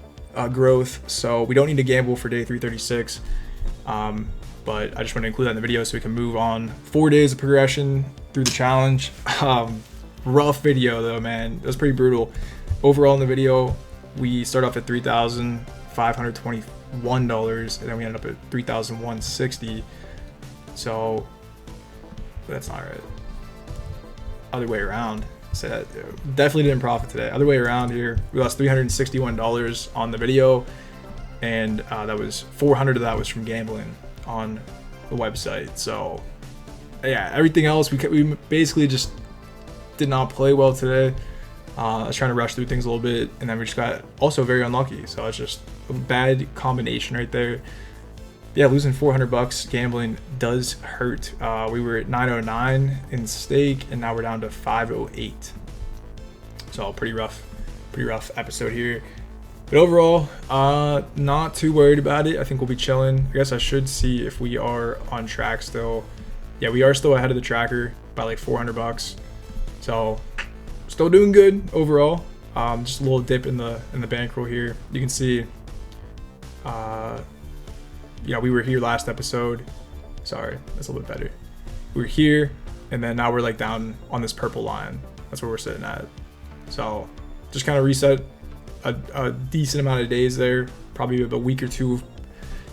growth. So we don't need to gamble for day 336. But I just want to include that in the video so we can move on. 4 days of progression through the challenge. Rough video though, man. It was pretty brutal. Overall in the video, we start off at $3,521, and then we ended up at $3,160. So that's not right. Other way around. So that definitely didn't profit today. Other way around here, we lost $361 on the video. and that was 400 of that was from gambling on the website. So yeah, everything else we basically just did not play well today. I was trying to rush through things a little bit, and then we just got also very unlucky. So it's just a bad combination right there. Yeah, losing $400 gambling does hurt. We were at 909 in stake, and now we're down to 508. So pretty rough episode here. But overall, not too worried about it. I think we'll be chilling. I guess I should see if we are on track still. Yeah, we are still ahead of the tracker by like $400. So still doing good overall. Just a little dip in the bankroll here. You can see, we were here last episode. Sorry, that's a little bit better. We were here, and then now we're like down on this purple line. That's where we're sitting at. So just kind of reset a decent amount of days there. Probably a week or two of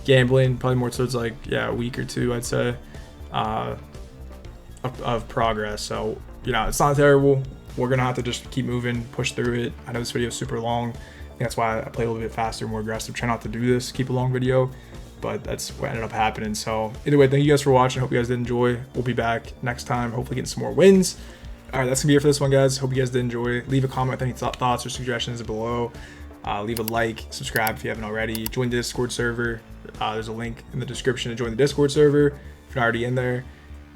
gambling. Probably more towards like, a week or two, I'd say, of progress. So, it's not terrible. We're going to have to just keep moving, push through it. I know this video is super long. I think that's why I play a little bit faster, more aggressive. Try not to do this, keep a long video, but that's what ended up happening. So either way, thank you guys for watching. Hope you guys did enjoy. We'll be back next time, hopefully getting some more wins. All right, that's gonna be it for this one, guys. Hope you guys did enjoy. Leave a comment with any thoughts or suggestions below. Leave a like, subscribe if you haven't already. Join the Discord server. There's a link in the description to join the Discord server if you're already in there.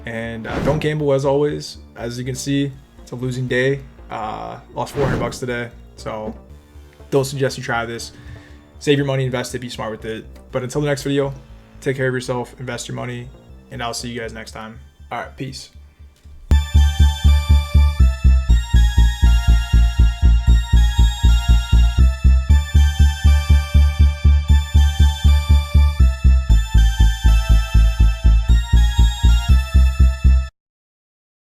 And don't gamble, as always. As you can see, it's a losing day. Lost $400 today, so don't suggest you try this. Save your money, invest it, be smart with it. But until the next video, take care of yourself, invest your money, and I'll see you guys next time. All right, peace.